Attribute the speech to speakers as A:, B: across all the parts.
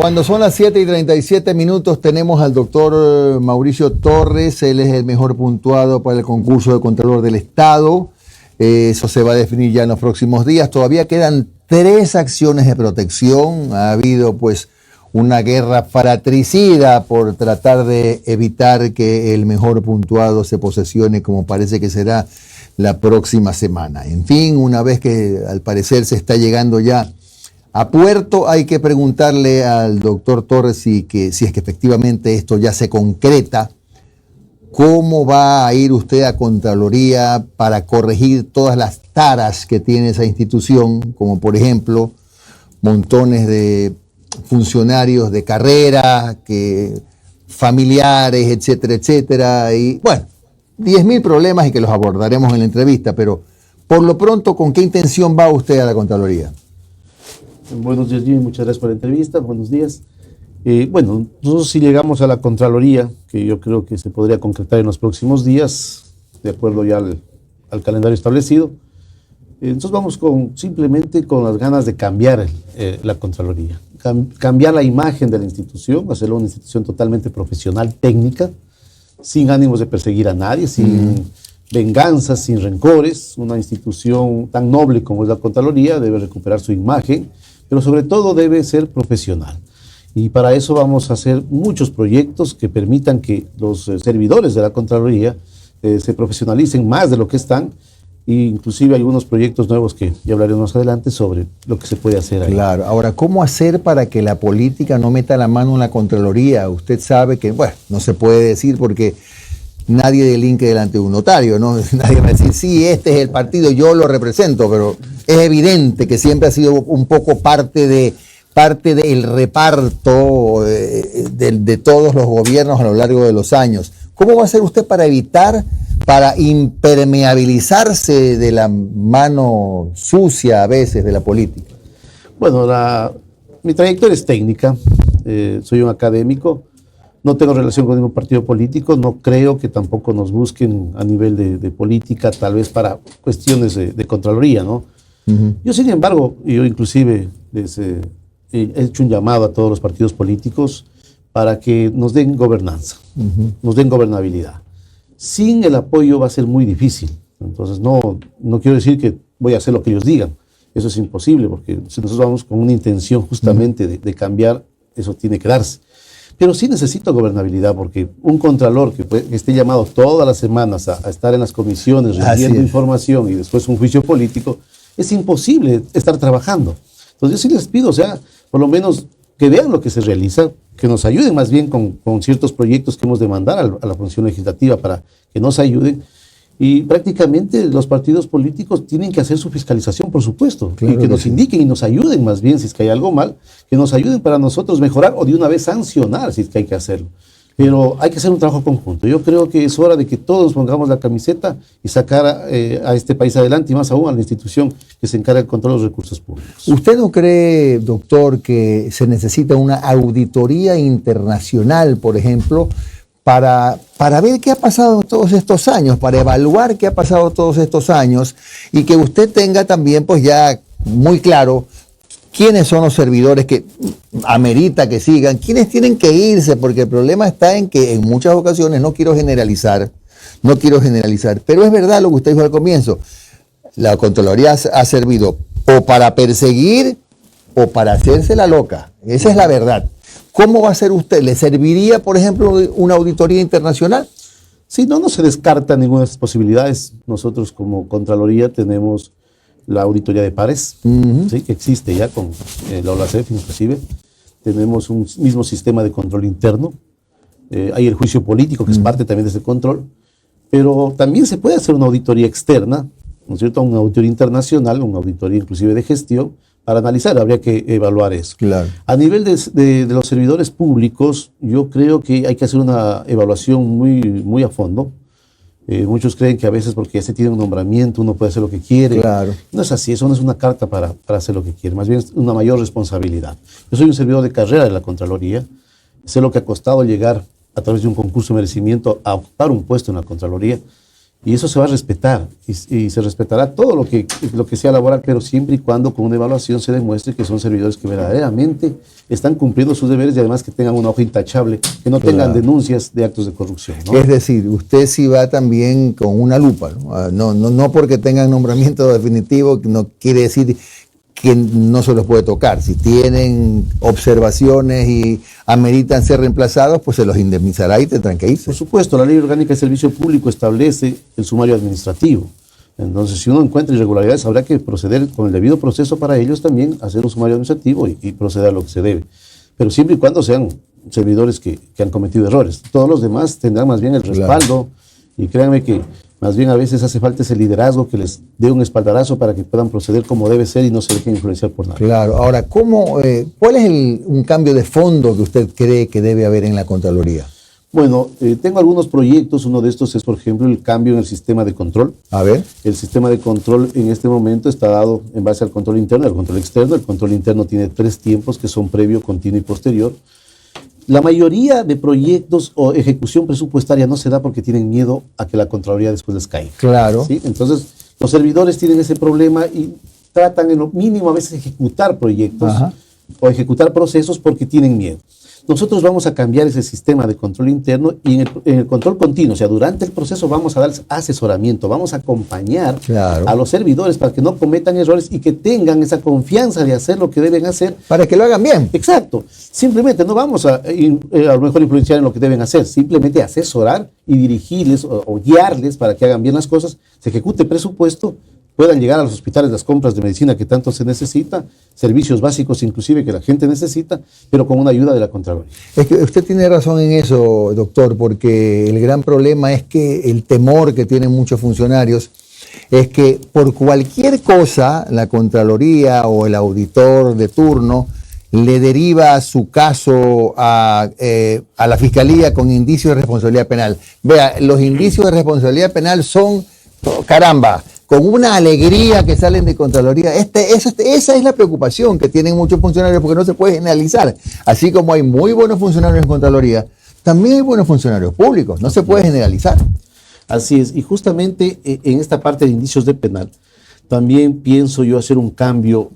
A: Cuando son las 7:37 tenemos al doctor Mauricio Torres. Él es el mejor puntuado para el concurso de Contralor del Estado. Eso se va a definir ya en los próximos días. Todavía quedan 3 acciones de protección. Ha habido pues una guerra fratricida por tratar de evitar que el mejor puntuado se posesione, como parece que será la próxima semana. En fin, una vez que al parecer se está llegando ya a puerto, hay que preguntarle al doctor Torres si es que efectivamente esto ya se concreta. ¿Cómo va a ir usted a Contraloría para corregir todas las taras que tiene esa institución? Como por ejemplo, montones de funcionarios de carrera, familiares, etcétera, etcétera. Y bueno, 10.000 problemas y que los abordaremos en la entrevista, pero por lo pronto, ¿con qué intención va usted a la Contraloría?
B: Buenos días, Jimmy. Muchas gracias por la entrevista. Buenos días. Bueno, nosotros si llegamos a la Contraloría, que yo creo que se podría concretar en los próximos días, de acuerdo ya al calendario establecido, entonces vamos simplemente con las ganas de cambiar la Contraloría, cambiar la imagen de la institución, hacerlo una institución totalmente profesional, técnica, sin ánimos de perseguir a nadie, sin venganzas, sin rencores. Una institución tan noble como es la Contraloría debe recuperar su imagen, pero sobre todo debe ser profesional. Y para eso vamos a hacer muchos proyectos que permitan que los servidores de la Contraloría se profesionalicen más de lo que están, e inclusive hay unos proyectos nuevos que ya hablaremos más adelante sobre lo que se puede hacer ahí.
A: Claro. Ahora, ¿cómo hacer para que la política no meta la mano en la Contraloría? Usted sabe que, bueno, no se puede decir porque nadie delinque delante de un notario, ¿no? Nadie va a decir, sí, este es el partido, yo lo represento, pero es evidente que siempre ha sido un poco parte del reparto de todos los gobiernos a lo largo de los años. ¿Cómo va a hacer usted para impermeabilizarse de la mano sucia a veces de la política?
B: Bueno, mi trayectoria es técnica, soy un académico. No tengo relación con ningún partido político, no creo que tampoco nos busquen a nivel de política, tal vez para cuestiones de Contraloría, ¿no? Yo, sin embargo, yo inclusive he hecho un llamado a todos los partidos políticos para que nos den gobernanza, nos den gobernabilidad. Sin el apoyo va a ser muy difícil. Entonces, no quiero decir que voy a hacer lo que ellos digan. Eso es imposible, porque si nosotros vamos con una intención justamente de cambiar, eso tiene que darse. Pero sí necesito gobernabilidad, porque un contralor que esté llamado todas las semanas a estar en las comisiones recibiendo información y después un juicio político, es imposible estar trabajando. Entonces yo sí les pido, o sea, por lo menos que vean lo que se realiza, que nos ayuden más bien con ciertos proyectos que hemos de mandar a la función legislativa para que nos ayuden. Y prácticamente los partidos políticos tienen que hacer su fiscalización, por supuesto, claro, y que nos indiquen y nos ayuden más bien si es que hay algo mal, que nos ayuden para nosotros mejorar o de una vez sancionar si es que hay que hacerlo. Pero hay que hacer un trabajo conjunto. Yo creo que es hora de que todos pongamos la camiseta y sacar a este país adelante, y más aún a la institución que se encarga del control de los recursos públicos.
A: ¿Usted no cree, doctor, que se necesita una auditoría internacional, por ejemplo, para ver qué ha pasado todos estos años, para evaluar qué ha pasado todos estos años, y que usted tenga también pues ya muy claro quiénes son los servidores que amerita que sigan, quiénes tienen que irse? Porque el problema está en que en muchas ocasiones, no quiero generalizar, pero es verdad lo que usted dijo al comienzo, la Contraloría ha servido o para perseguir o para hacerse la loca. Esa es la verdad. ¿Cómo va a ser usted? ¿Le serviría, por ejemplo, una auditoría internacional?
B: Sí, no se descarta ninguna de estas posibilidades. Nosotros como Contraloría tenemos la auditoría de pares, ¿sí? Que existe ya con la OLACEF inclusive. Tenemos un mismo sistema de control interno. Hay el juicio político, que es parte también de ese control. Pero también se puede hacer una auditoría externa, ¿no es cierto? Una auditoría internacional, una auditoría inclusive de gestión. Para analizar, habría que evaluar eso.
A: Claro.
B: A nivel de los servidores públicos, yo creo que hay que hacer una evaluación muy a fondo. Muchos creen que a veces porque ya se tiene un nombramiento uno puede hacer lo que quiere.
A: Claro.
B: No es así, eso no es una carta para hacer lo que quiere, más bien es una mayor responsabilidad. Yo soy un servidor de carrera de la Contraloría, sé lo que ha costado llegar a través de un concurso de merecimiento a ocupar un puesto en la Contraloría, Y eso se va a respetar, y se respetará todo lo que sea laboral, pero siempre y cuando con una evaluación se demuestre que son servidores que verdaderamente están cumpliendo sus deberes y además que tengan una hoja intachable, que no tengan denuncias de actos de corrupción, ¿no?
A: Es decir, usted sí va también con una lupa, ¿no? No porque tengan nombramiento definitivo, no quiere decir que no se los puede tocar. Si tienen observaciones y ameritan ser reemplazados, pues se los indemnizará y tendrán que irse.
B: Por supuesto, la Ley Orgánica de Servicio Público establece el sumario administrativo. Entonces, si uno encuentra irregularidades, habrá que proceder con el debido proceso para ellos también, hacer un sumario administrativo y proceder a lo que se debe. Pero siempre y cuando sean servidores que han cometido errores. Todos los demás tendrán más bien el respaldo, y créanme que más bien a veces hace falta ese liderazgo que les dé un espaldarazo para que puedan proceder como debe ser y no se dejen influenciar por nada.
A: Claro. Ahora, ¿cuál es un cambio de fondo que usted cree que debe haber en la Contraloría?
B: Bueno, tengo algunos proyectos. Uno de estos es, por ejemplo, el cambio en el sistema de control.
A: A ver.
B: El sistema de control en este momento está dado en base al control interno y al control externo. El control interno tiene 3 tiempos que son previo, continuo y posterior. La mayoría de proyectos o ejecución presupuestaria no se da porque tienen miedo a que la Contraloría después les caiga.
A: Claro.
B: ¿Sí? Entonces, los servidores tienen ese problema y tratan en lo mínimo a veces de ejecutar proyectos o ejecutar procesos porque tienen miedo. Nosotros vamos a cambiar ese sistema de control interno y en el control continuo, o sea, durante el proceso vamos a dar asesoramiento, vamos a acompañar a los servidores para que no cometan errores y que tengan esa confianza de hacer lo que deben hacer.
A: Para que lo hagan bien.
B: Exacto. Simplemente no vamos a lo mejor influenciar en lo que deben hacer, simplemente asesorar y dirigirles o guiarles para que hagan bien las cosas, se ejecute presupuesto, puedan llegar a los hospitales las compras de medicina que tanto se necesita, servicios básicos inclusive que la gente necesita, pero con una ayuda de la Contraloría.
A: Es que usted tiene razón en eso, doctor, porque el gran problema es que el temor que tienen muchos funcionarios es que por cualquier cosa la Contraloría o el auditor de turno le deriva su caso a la Fiscalía con indicios de responsabilidad penal. Vea, los indicios de responsabilidad penal son, caramba, con una alegría que salen de Contraloría. Esa es la preocupación que tienen muchos funcionarios porque no se puede generalizar. Así como hay muy buenos funcionarios en Contraloría, también hay buenos funcionarios públicos, no se puede generalizar.
B: Así es, y justamente en esta parte de indicios de penal, también pienso yo hacer un cambio,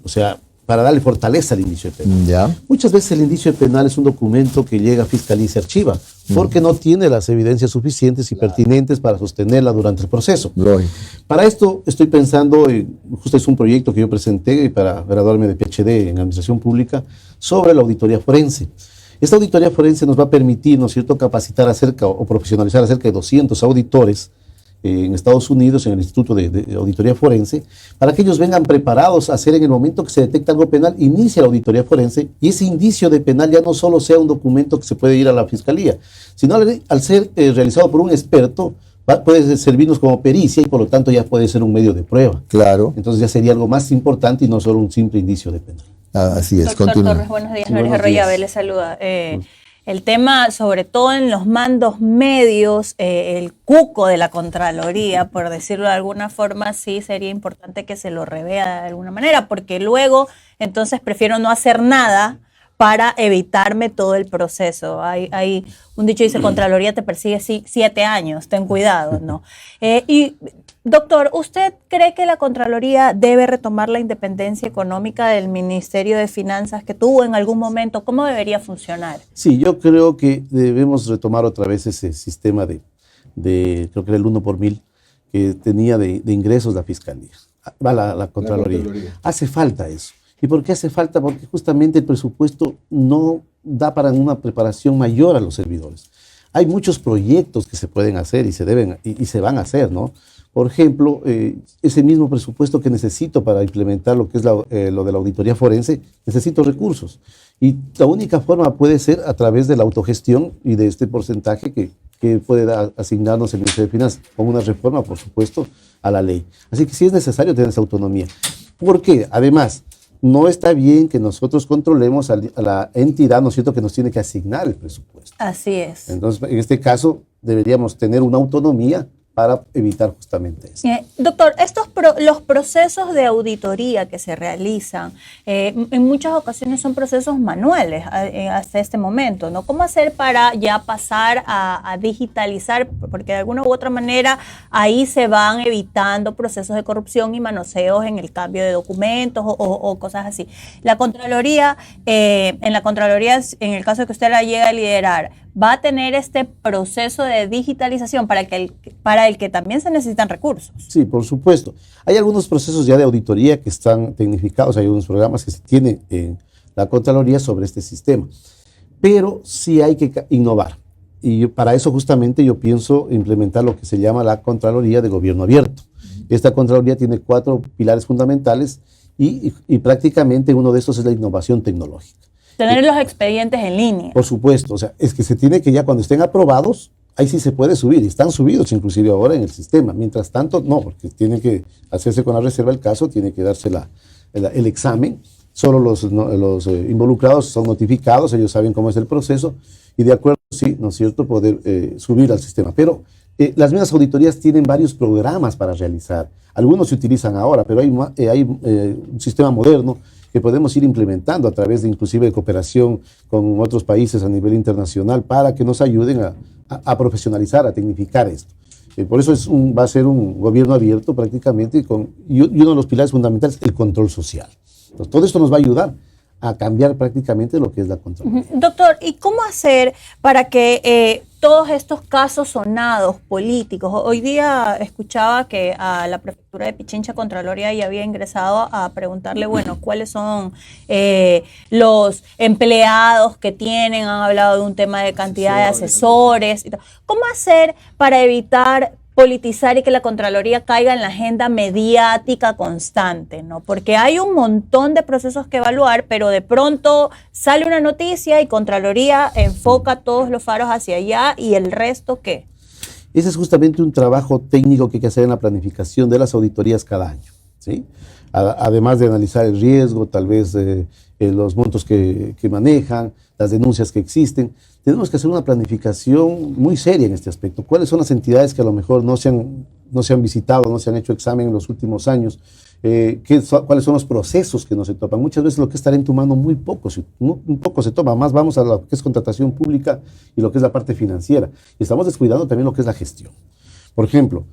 B: o sea, para darle fortaleza al indicio de penal.
A: ¿Ya?
B: Muchas veces el indicio de penal es un documento que llega a Fiscalía y se archiva, porque no tiene las evidencias suficientes y pertinentes para sostenerla durante el proceso. Para esto estoy pensando, justo es un proyecto que yo presenté para graduarme de PhD en Administración Pública, sobre la auditoría forense. Esta auditoría forense nos va a permitir, ¿no es cierto?, capacitar o profesionalizar a cerca de 200 auditores en Estados Unidos, en el Instituto de Auditoría Forense, para que ellos vengan preparados a hacer en el momento que se detecta algo penal, inicia la auditoría forense y ese indicio de penal ya no solo sea un documento que se puede ir a la Fiscalía, sino al ser realizado por un experto, puede servirnos como pericia y por lo tanto ya puede ser un medio de prueba.
A: Claro.
B: Entonces ya sería algo más importante y no solo un simple indicio de penal.
A: Así es.
C: Doctor Torres, buenos días.
B: Sí,
C: Noelia Arroyave le saluda. El tema, sobre todo en los mandos medios, el cuco de la Contraloría, por decirlo de alguna forma, sí sería importante que se lo revea de alguna manera, porque luego entonces prefiero no hacer nada para evitarme todo el proceso. Hay un dicho dice, Contraloría te persigue 7 años, ten cuidado, ¿no? Y doctor, ¿usted cree que la Contraloría debe retomar la independencia económica del Ministerio de Finanzas que tuvo en algún momento? ¿Cómo debería funcionar?
B: Sí, yo creo que debemos retomar otra vez ese sistema creo que era el 1 por 1000, que tenía de ingresos la Fiscalía, la Contraloría. Hace falta eso. ¿Y por qué hace falta? Porque justamente el presupuesto no da para una preparación mayor a los servidores. Hay muchos proyectos que se pueden hacer y se deben y se van a hacer, ¿no? Por ejemplo, ese mismo presupuesto que necesito para implementar lo que es lo de la auditoría forense, necesito recursos. Y la única forma puede ser a través de la autogestión y de este porcentaje que puede asignarnos el Ministerio de Finanzas, con una reforma, por supuesto, a la ley. Así que sí es necesario tener esa autonomía. ¿Por qué? Además, no está bien que nosotros controlemos a la entidad, ¿no es cierto?, que nos tiene que asignar el presupuesto.
C: Así es.
B: Entonces, en este caso, deberíamos tener una autonomía para evitar justamente eso.
C: Doctor, estos los procesos de auditoría que se realizan, en muchas ocasiones son procesos manuales hasta este momento, ¿no? ¿Cómo hacer para ya pasar a digitalizar? Porque de alguna u otra manera ahí se van evitando procesos de corrupción y manoseos en el cambio de documentos o cosas así. La Contraloría, en el caso de que usted la llegue a liderar, va a tener este proceso de digitalización para el que también se necesitan recursos.
B: Sí, por supuesto. Hay algunos procesos ya de auditoría que están tecnificados, hay algunos programas que se tienen en la Contraloría sobre este sistema, pero sí hay que innovar. Y para eso justamente yo pienso implementar lo que se llama la Contraloría de Gobierno Abierto. Esta Contraloría tiene 4 pilares fundamentales y prácticamente uno de estos es la innovación tecnológica.
C: Tener los expedientes en línea.
B: Por supuesto, o sea, es que se tiene que ya cuando estén aprobados, ahí sí se puede subir, y están subidos inclusive ahora en el sistema. Mientras tanto, no, porque tiene que hacerse con la reserva del caso, tiene que darse el examen. Solo los involucrados son notificados, ellos saben cómo es el proceso, y de acuerdo, sí, ¿no es cierto?, poder subir al sistema. Pero las mismas auditorías tienen varios programas para realizar. Algunos se utilizan ahora, pero hay un sistema moderno que podemos ir implementando a través de inclusive de cooperación con otros países a nivel internacional para que nos ayuden a profesionalizar, a tecnificar esto. Por eso va a ser un gobierno abierto prácticamente y uno de los pilares fundamentales, el control social. Entonces, todo esto nos va a ayudar a cambiar prácticamente lo que es la Contraloría.
C: Doctor, ¿y cómo hacer para que todos estos casos sonados políticos? Hoy día escuchaba que a la prefectura de Pichincha Contraloría ya había ingresado a preguntarle, bueno, cuáles son los empleados que tienen, han hablado de un tema de cantidad de asesores. ¿Cómo hacer para evitar politizar y que la Contraloría caiga en la agenda mediática constante, ¿no? Porque hay un montón de procesos que evaluar, pero de pronto sale una noticia y Contraloría enfoca todos los faros hacia allá y el resto, ¿qué?
B: Ese es justamente un trabajo técnico que hay que hacer en la planificación de las auditorías cada año, ¿sí? Además de analizar el riesgo, tal vez los montos que manejan, las denuncias que existen, tenemos que hacer una planificación muy seria en este aspecto. ¿Cuáles son las entidades que a lo mejor no se han visitado, no se han hecho examen en los últimos años? ¿Cuáles son los procesos que no se topan? Muchas veces lo que es talento humano muy poco se toma, más vamos a lo que es contratación pública y lo que es la parte financiera. Y estamos descuidando también lo que es la gestión. Por ejemplo,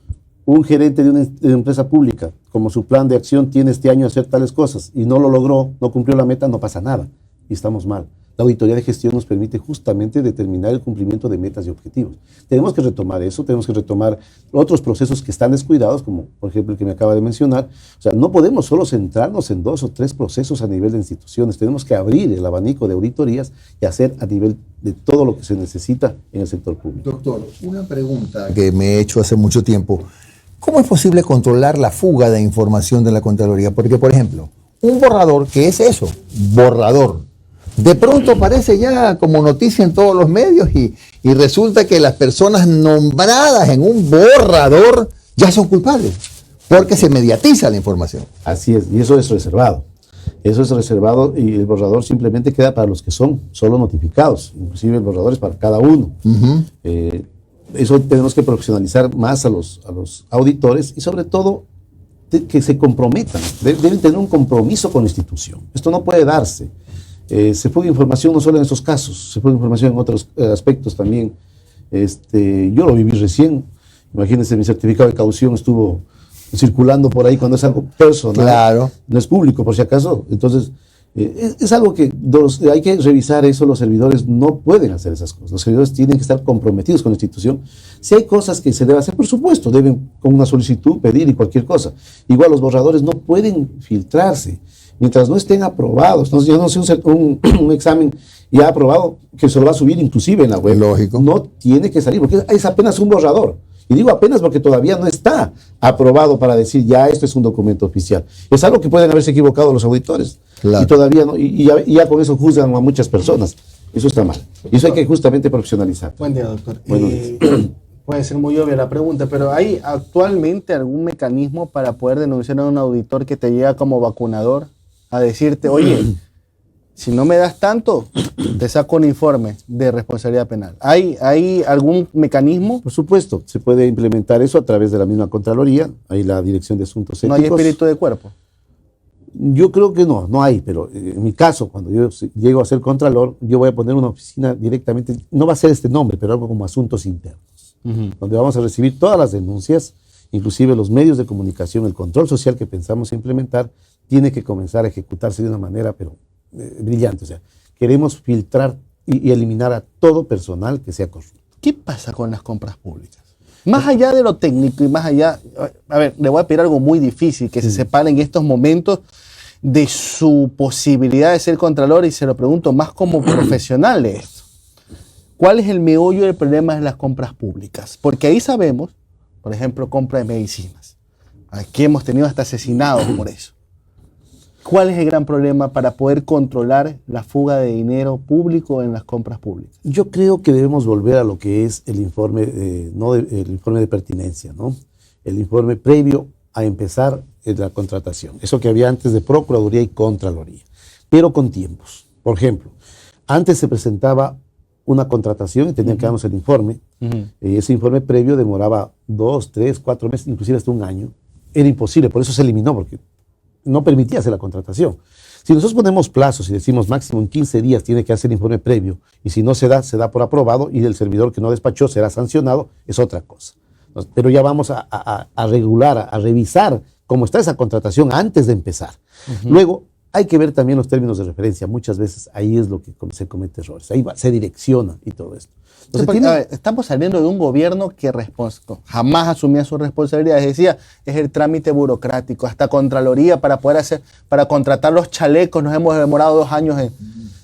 B: un gerente de una empresa pública, como su plan de acción tiene este año hacer tales cosas y no lo logró, no cumplió la meta, no pasa nada y estamos mal. La auditoría de gestión nos permite justamente determinar el cumplimiento de metas y objetivos. Tenemos que retomar eso, tenemos que retomar otros procesos que están descuidados, como por ejemplo el que me acaba de mencionar. O sea, no podemos solo centrarnos en 2 o 3 procesos a nivel de instituciones, tenemos que abrir el abanico de auditorías y hacer a nivel de todo lo que se necesita en el sector público.
A: Doctor, una pregunta que me he hecho hace mucho tiempo. ¿Cómo es posible controlar la fuga de información de la Contraloría? Porque, por ejemplo, un borrador, ¿qué es eso? Borrador. De pronto aparece ya como noticia en todos los medios y resulta que las personas nombradas en un borrador ya son culpables, porque se mediatiza la información.
B: Así es, y eso es reservado. Eso es reservado y el borrador simplemente queda para los que son solo notificados. Inclusive el borrador es para cada uno. Eso tenemos que profesionalizar más a los auditores y sobre todo que se comprometan. Deben tener un compromiso con la institución. Esto no puede darse. Se fuga información no solo en estos casos, se fuga información en otros aspectos también. Yo lo viví recién. Imagínense, mi certificado de caución estuvo circulando por ahí cuando es algo personal. Claro. No es público, por si acaso. Entonces, es algo que hay que revisar eso. Los servidores no pueden hacer esas cosas. Los servidores tienen que estar comprometidos con la institución. Si hay cosas que se deben hacer, por supuesto, deben con una solicitud pedir y cualquier cosa. Igual los borradores no pueden filtrarse. Mientras no estén aprobados, yo no sé, un examen ya aprobado, que se lo va a subir inclusive en la web.
A: Lógico.
B: No tiene que salir, porque es apenas un borrador. Y digo apenas porque todavía no está aprobado para decir ya esto es un documento oficial. Es algo que pueden haberse equivocado los auditores. Claro. Y todavía no, y ya con eso juzgan a muchas personas. Eso está mal. Y eso hay que justamente profesionalizar.
D: Buen día, doctor. Puede ser muy obvia la pregunta, pero ¿hay actualmente algún mecanismo para poder denunciar a un auditor que te llega como vacunador a decirte, oye, Si no me das tanto, te saco un informe de responsabilidad penal. ¿Hay algún mecanismo?
B: Por supuesto, se puede implementar eso a través de la misma Contraloría, hay la Dirección de Asuntos Éticos.
D: ¿No hay espíritu de cuerpo?
B: Yo creo que no hay, pero en mi caso, cuando yo llego a ser Contralor, yo voy a poner una oficina directamente, no va a ser este nombre, pero algo como Asuntos Internos, donde vamos a recibir todas las denuncias, inclusive los medios de comunicación, el control social que pensamos implementar, tiene que comenzar a ejecutarse de una manera, pero brillante. O sea, queremos filtrar y eliminar a todo personal que sea corrupto.
D: ¿Qué pasa con las compras públicas? Más allá de lo técnico y más allá, a ver, le voy a pedir algo muy difícil, que se separe en estos momentos de su posibilidad de ser Contralor, y se lo pregunto más como profesional de esto. ¿Cuál es el meollo del problema de las compras públicas? Porque ahí sabemos, por ejemplo, compra de medicinas. Aquí hemos tenido hasta asesinados por eso. ¿Cuál es el gran problema para poder controlar la fuga de dinero público en las compras públicas?
B: Yo creo que debemos volver a lo que es el informe, el informe de pertinencia, ¿no? El informe previo a empezar la contratación. Eso que había antes de Procuraduría y Contraloría, pero con tiempos. Por ejemplo, antes se presentaba una contratación y tenían que darnos el informe. Y ese informe previo demoraba 2, 3, 4 meses, inclusive hasta un año. Era imposible, por eso se eliminó, porque no permitía hacer la contratación. Si nosotros ponemos plazos y decimos máximo en 15 días tiene que hacer el informe previo, y si no se da por aprobado, y el servidor que no despachó será sancionado, es otra cosa. Pero ya vamos a regular, a revisar cómo está esa contratación antes de empezar. Luego, hay que ver también los términos de referencia. Muchas veces ahí es lo que se comete errores. Ahí se direcciona y todo esto. Entonces,
D: a ver, estamos saliendo de un gobierno que jamás asumía su responsabilidad. Decía, es el trámite burocrático, hasta Contraloría para contratar los chalecos. Nos hemos demorado 2 años.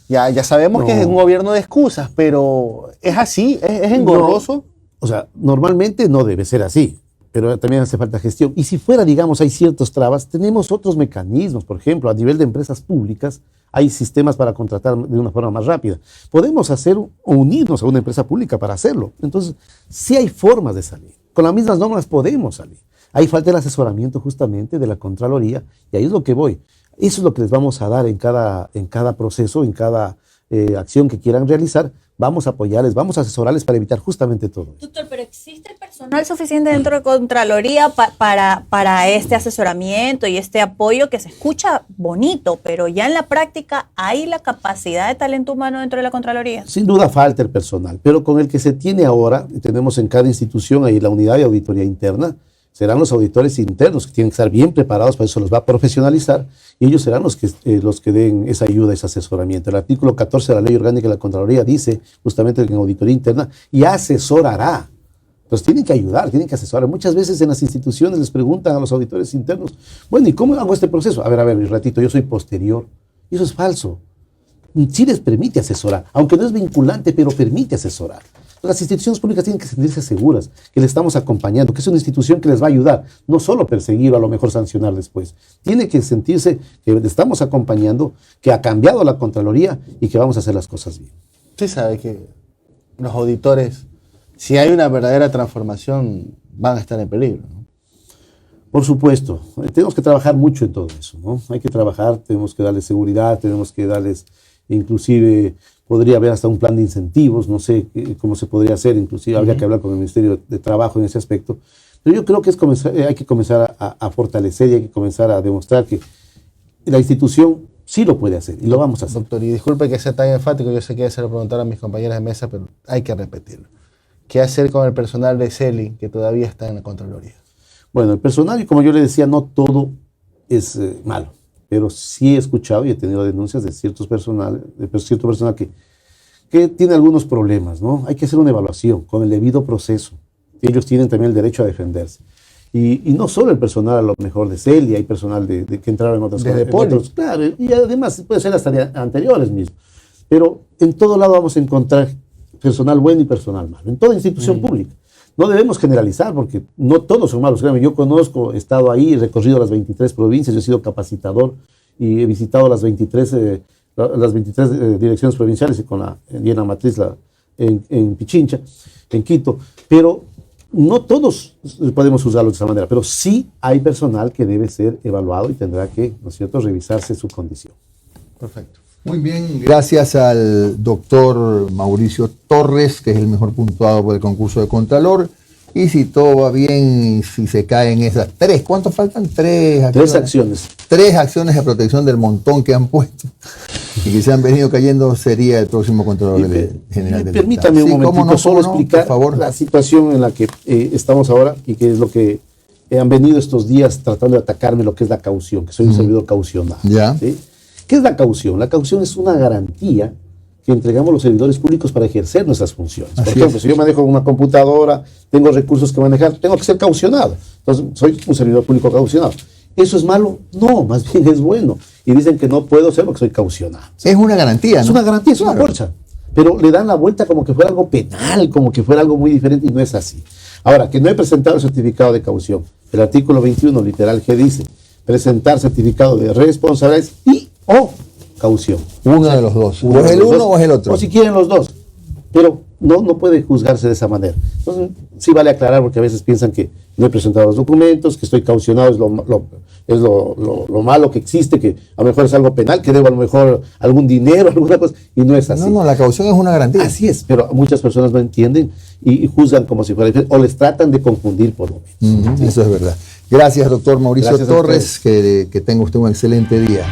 D: Ya sabemos que es un gobierno de excusas, pero es así, es engorroso.
B: No, o sea, normalmente no debe ser así, pero también hace falta gestión. Y si fuera, digamos, hay ciertos trabas, tenemos otros mecanismos. Por ejemplo, a nivel de empresas públicas, hay sistemas para contratar de una forma más rápida. Podemos hacer o unirnos a una empresa pública para hacerlo. Entonces, sí hay formas de salir. Con las mismas normas podemos salir. Ahí falta el asesoramiento justamente de la Contraloría, y ahí es lo que voy. Eso es lo que les vamos a dar en cada proceso, en cada acción que quieran realizar. Vamos a apoyarles, vamos a asesorarles para evitar justamente todo eso.
C: Doctor, pero ¿existe el personal suficiente dentro de Contraloría para este asesoramiento y este apoyo que se escucha bonito, pero ya en la práctica hay la capacidad de talento humano dentro de la Contraloría?
B: Sin duda falta el personal, pero con el que se tiene ahora, tenemos en cada institución ahí la unidad de auditoría interna, serán los auditores internos que tienen que estar bien preparados, para eso los va a profesionalizar, y ellos serán los que den esa ayuda, ese asesoramiento. El artículo 14 de la Ley Orgánica de la Contraloría dice justamente que en auditoría interna y asesorará. Entonces tienen que ayudar, tienen que asesorar. Muchas veces en las instituciones les preguntan a los auditores internos, bueno, ¿y cómo hago este proceso? A ver, un ratito, yo soy posterior. Y eso es falso. Sí les permite asesorar, aunque no es vinculante, pero permite asesorar. Las instituciones públicas tienen que sentirse seguras, que les estamos acompañando, que es una institución que les va a ayudar, no solo perseguir o a lo mejor sancionar después. Tiene que sentirse que les estamos acompañando, que ha cambiado la Contraloría y que vamos a hacer las cosas bien.
D: Usted sabe que los auditores, si hay una verdadera transformación, van a estar en peligro, ¿no?
B: Por supuesto, tenemos que trabajar mucho en todo eso, ¿no? Hay que trabajar, tenemos que darles seguridad, tenemos que darles, inclusive, podría haber hasta un plan de incentivos, no sé cómo se podría hacer, inclusive habría que hablar con el Ministerio de Trabajo en ese aspecto. Pero yo creo que hay que comenzar a fortalecer y hay que comenzar a demostrar que la institución sí lo puede hacer y lo vamos a hacer.
D: Doctor, y disculpe que sea tan enfático, yo sé que se lo preguntaron a mis compañeras de mesa, pero hay que repetirlo. ¿Qué hacer con el personal de CELI que todavía está en la Contraloría?
B: Bueno, el personal, y como yo le decía, no todo es malo. Pero sí he escuchado y he tenido denuncias de cierto personal que tiene algunos problemas, ¿no? Hay que hacer una evaluación con el debido proceso. Ellos tienen también el derecho a defenderse. Y no solo el personal, a lo mejor de CELI, hay personal que entraron en otras cosas. Claro, y además puede ser hasta de anteriores mismos. Pero en todo lado vamos a encontrar personal bueno y personal malo, en toda institución pública. No debemos generalizar porque no todos son malos. Créanme, yo conozco, he estado ahí, he recorrido las 23 provincias, yo he sido capacitador y he visitado las 23 direcciones provinciales y en la matriz en Pichincha, en Quito, pero no todos podemos usarlo de esa manera, pero sí hay personal que debe ser evaluado y tendrá que, ¿no es cierto?, revisarse su condición.
D: Perfecto.
A: Muy bien, gracias al doctor Mauricio Torres, que es el mejor puntuado por el concurso de Contralor. Y si todo va bien, si se caen esas tres, ¿cuántos faltan? Tres
B: acciones.
A: Tres acciones de protección del montón que han puesto y que se han venido cayendo, sería el próximo Contralor General del
B: Permítame
A: Estado.
B: un momentito solo explicar
A: por favor.
B: la situación en la que estamos ahora y que es lo que han venido estos días tratando de atacarme, lo que es la caución, que soy un servidor caucionado.
A: Ya.
B: ¿Sí? ¿Qué es la caución? La caución es una garantía que entregamos los servidores públicos para ejercer nuestras funciones. Por ejemplo, si yo manejo una computadora, tengo recursos que manejar, tengo que ser caucionado. Entonces, soy un servidor público caucionado. ¿Eso es malo? No, más bien es bueno. Y dicen que no puedo ser porque soy caucionado.
A: Es una garantía, ¿no?
B: Es una garantía, es una bolsa. Pero le dan la vuelta como que fuera algo penal, como que fuera algo muy diferente, y no es así. Ahora, que no he presentado el certificado de caución. El artículo 21, literal G, dice presentar certificado de responsabilidades y o caución.
A: Uno de los dos. O es el uno o es el otro.
B: O si quieren los dos. Pero no puede juzgarse de esa manera. Entonces, sí vale aclarar, porque a veces piensan que no he presentado los documentos, que estoy caucionado, es lo malo que existe, que a lo mejor es algo penal, que debo a lo mejor algún dinero, alguna cosa, y no es así.
A: No, la caución es una garantía.
B: Así es, pero muchas personas no entienden y juzgan como si fuera diferente, o les tratan de confundir por lo menos.
A: Eso es verdad. Gracias, doctor Mauricio
B: Gracias a
A: Torres, que tenga usted un excelente día.